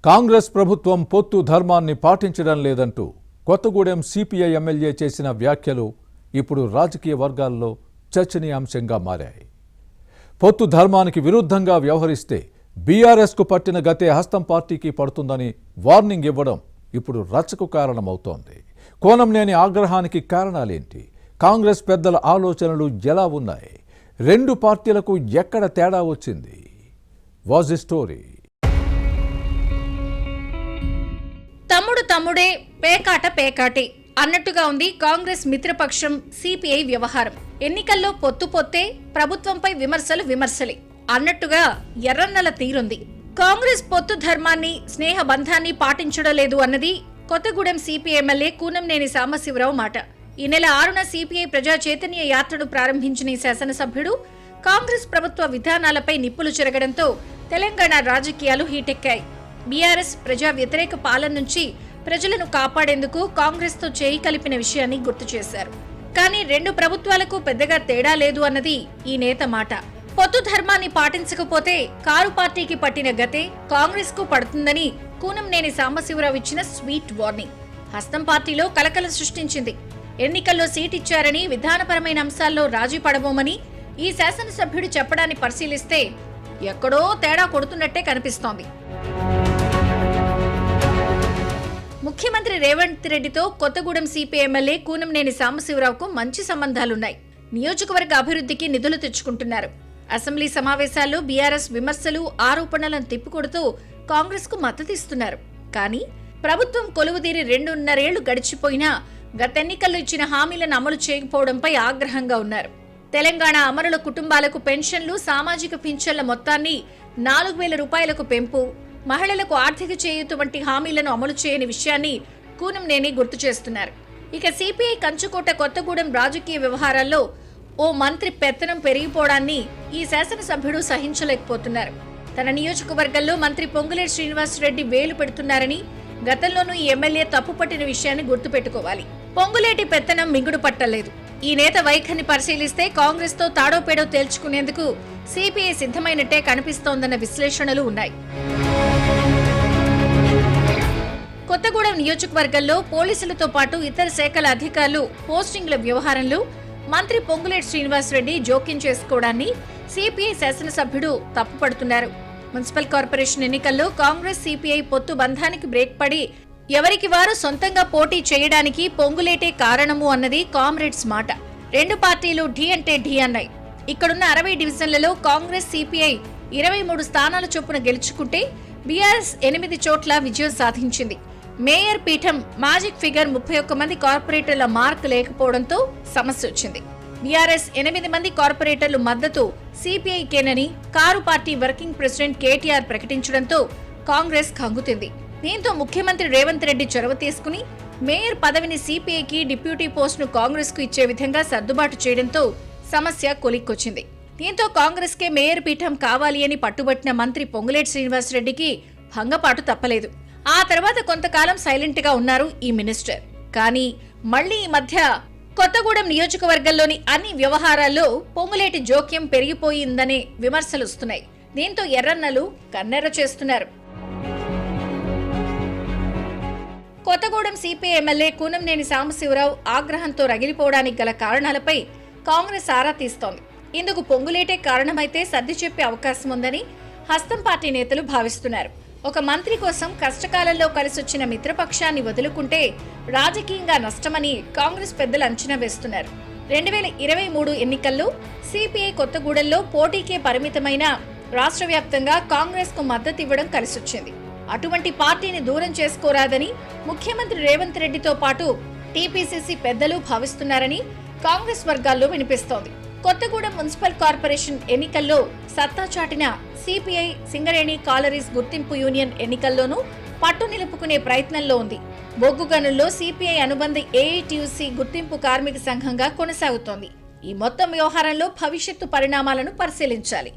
కాంగ్రెస్ ప్రభుత్వం పొత్తు ధర్మాన్ని పాటించడం లేదంటూ కొత్తగూడెం సిపిఐ ఎమ్మెల్యే చేసిన వ్యాఖ్యలు ఇప్పుడు రాజకీయ వర్గాల్లో చర్చనీయాంశంగా మారాయి. పొత్తు ధర్మానికి విరుద్ధంగా వ్యవహరిస్తే బీఆర్ఎస్కు పట్టిన గతే హస్తం పార్టీకి పడుతుందని వార్నింగ్ ఇవ్వడం ఇప్పుడు రచ్చకు కారణమవుతోంది. కోనంనేని ఆగ్రహానికి కారణాలేంటి? కాంగ్రెస్ పెద్దల ఆలోచనలు ఎలా ఉన్నాయి? రెండు పార్టీలకు ఎక్కడ తేడా వచ్చింది? Was the story? తమ్ముడు తమ్ముడే, పేకాట పేకాటే అన్నట్టుగా ఉంది కాంగ్రెస్ మిత్రపక్షం సిపిఐ వ్యవహారం. ఎన్నికల్లో పొత్తు పొత్తే, ప్రభుత్వంపై విమర్శలు విమర్శలే అన్నట్టుగా ఎర్రన్నల తీరుంది. కాంగ్రెస్ పొత్తు ధర్మాన్ని, స్నేహ బంధాన్ని పాటించడం లేదు అన్నది కొత్తగూడెం సిపిఐ ఎమ్మెల్యే కూనంనేని సాంబశివరావు మాట. ఈ నెల 6న సిపిఐ ప్రజా చైతన్య యాత్రను ప్రారంభించిన ఈ శాసనసభ్యుడు కాంగ్రెస్ ప్రభుత్వ విధానాలపై నిప్పులు చెరగడంతో తెలంగాణ రాజకీయాలు హీటెక్కాయి. బీఆర్ఎస్ ప్రజా వ్యతిరేక పాలన నుంచి ప్రజలను కాపాడేందుకు కాంగ్రెస్ తో చేయి కలిపిన విషయాన్ని గుర్తు చేశారు. కానీ రెండు ప్రభుత్వాలకు పెద్దగా తేడా లేదు అన్నది ఈ నేత మాట. పొత్తు ధర్మాన్ని పాటించకపోతే కారు పార్టీకి పట్టిన గతే కాంగ్రెస్ కు పడుతుందని కూనంనేని సాంబశివరావు ఇచ్చిన స్వీట్ వార్నింగ్ హస్తం పార్టీలో కలకలం సృష్టించింది. ఎన్నికల్లో సీట్ ఇచ్చారని విధానపరమైన అంశాల్లో రాజీ పడబోమని ఈ శాసనసభ్యుడు చెప్పడాన్ని పరిశీలిస్తే ఎక్కడో తేడా కొడుతున్నట్టే కనిపిస్తోంది. ముఖ్యమంత్రి రేవంత్ రెడ్డితో కొత్తగూడెం సిపిఐ ఎమ్మెల్యే కూనంనేని సాంబశివరావుకు మంచి సంబంధాలున్నాయి. నియోజకవర్గ అభివృద్ధికి నిధులు తెచ్చుకుంటున్నారు. అసెంబ్లీ సమావేశాల్లో బీఆర్ఎస్ విమర్శలు, ఆరోపణలను తిప్పికొడుతూ కాంగ్రెస్ కు మద్దతిస్తున్నారు. కానీ ప్రభుత్వం కొలువుదీరి 2.5 ఏళ్లు గడిచిపోయినా గతెన్నికల్లో ఇచ్చిన హామీలను అమలు చేయకపోవడంపై ఆగ్రహంగా ఉన్నారు. తెలంగాణ అమరుల కుటుంబాలకు పెన్షన్లు, సామాజిక పింఛన్ల మొత్తాన్ని 4,000 రూపాయలకు పెంపు, మహిళలకు ఆర్థిక చేయూత వంటి హామీలను అమలు చేయని విషయాన్ని కూనంనేని గుర్తు చేస్తున్నారు. ఇక సిపిఐ కంచుకోట కొత్తగూడెం రాజకీయ వ్యవహారాల్లో ఓ మంత్రి పెత్తనం పెరిగిపోవడాన్ని ఈ శాసనసభ్యుడు సహించలేకపోతున్నారు. తన నియోజకవర్గంలో మంత్రి పొంగులేటి శ్రీనివాసరెడ్డి వేలు పెడుతున్నారని గతంలోనూ ఈ ఎమ్మెల్యే తప్పుపట్టిన విషయాన్ని గుర్తుపెట్టుకోవాలి. పొంగులేటి పెత్తనం మింగుడు పట్టలేదు. ఈ నేత వైఖరిని పరిశీలిస్తే కాంగ్రెస్ తో తాడోపేడో తేల్చుకునేందుకు సిపిఐ సిద్ధమైనట్టే కనిపిస్తోందన్న విశ్లేషణలు ఉన్నాయి. కొత్తగూడెం నియోజకవర్గంలో పోలీసులతో పాటు ఇతర శాఖల అధికారులు పోస్టింగ్ల వ్యవహారంలో మంత్రి పొంగులేటి శ్రీనివాసరెడ్డి జోక్యం చేసుకోవడాన్ని సిపిఐ శాసనసభ్యుడు తప్పుపడుతున్నారు. మున్సిపల్ కార్పొరేషన్ ఎన్నికల్లో కాంగ్రెస్ సిపిఐ పొత్తు బంధానికి బ్రేక్ పడి ఎవరికి వారు సొంతంగా పోటీ చేయడానికి పొంగులేటే కారణము అన్నది కామ్రేడ్స్ మాట. రెండు పార్టీలు ఢీ అంటే ఢీ అన్నాయి. ఇక్కడున్న 60 డివిజన్లలో కాంగ్రెస్ సిపిఐ 23 స్థానాల చొప్పున గెలుచుకుంటే బీఆర్ఎస్ 8 చోట్ల విజయం సాధించింది. మేయర్ పీఠం మ్యాజిక్ ఫిగర్ 31 మంది కార్పొరేటర్ల మార్క్ లేకపోవడంతో సమస్య వచ్చింది. బీఆర్ఎస్ 8 మంది కార్పొరేటర్లు మద్దతు సిపిఐకేనని car party working president KTR ప్రకటించడంతో కాంగ్రెస్ కంగుతింది. దీంతో ముఖ్యమంత్రి రేవంత్ రెడ్డి చొరవ తీసుకుని మేయర్ పదవిని సిపిఐకి, డిప్యూటీ పోస్టును కాంగ్రెస్ కు ఇచ్చే విధంగా సర్దుబాటు చేయడంతో సమస్య కొలిక్కొచ్చింది. దీంతో కాంగ్రెస్ కే మేయర్ పీఠం కావాలి అని పట్టుబట్టిన మంత్రి పొంగులేటి శ్రీనివాసరెడ్డికి భంగపాటు తప్పలేదు. ఆ తర్వాత కొంతకాలం సైలెంట్ గా ఉన్నారు ఈ మినిస్టర్. కానీ మళ్లీ ఈ మధ్య కొత్తగూడెం నియోజకవర్గంలోని అన్ని వ్యవహారాల్లో పొంగులేటి జోక్యం పెరిగిపోయిందనే విమర్శలు వస్తున్నాయి. దీంతో ఎర్రన్నలు కన్నెర్ర చేస్తున్నారు. కొత్తగూడెం సిపిఐ ఎమ్మెల్యే కూనంనేని సాంబశివరావు ఆగ్రహంతో రగిలిపోవడానికి గల కారణాలపై కాంగ్రెస్ ఆరా తీస్తోంది. ఇందుకు పొంగులేటే కారణమైతే సర్ది చెప్పే అవకాశం ఉందని హస్తం పార్టీ నేతలు భావిస్తున్నారు. ఒక మంత్రి కోసం కష్టకాలంలో కలిసొచ్చిన మిత్రపక్షాన్ని వదులుకుంటే రాజకీయంగా నష్టమని కాంగ్రెస్ పెద్దలు అంచనా వేస్తున్నారు. 2023 ఎన్నికల్లో సిపిఐ కొత్తగూడెంలో పోటీకే పరిమితమైన రాష్ట్ర వ్యాప్తంగా కాంగ్రెస్ కు మద్దతు ఇవ్వడం కలిసొచ్చింది. అటువంటి పార్టీని దూరం చేసుకోరాదని ముఖ్యమంత్రి రేవంత్ రెడ్డితో పాటు టీపీసీసీ పెద్దలు భావిస్తున్నారని కాంగ్రెస్ వర్గాల్లో వినిపిస్తోంది. కొత్తగూడెం మున్సిపల్ కార్పొరేషన్ ఎన్నికల్లో సత్తా చాటిన సిపిఐ సింగరేణి కాలరీస్ గుర్తింపు యూనియన్ ఎన్నికల్లోనూ పట్టు నిలుపుకునే ప్రయత్నంలో ఉంది. బొగ్గు గనుల్లో సిపిఐ అనుబంధ ఏఐటీయూసీ గుర్తింపు కార్మిక సంఘంగా కొనసాగుతోంది. ఈ మొత్తం వ్యవహారంలో భవిష్యత్తు పరిణామాలను పరిశీలించాలి.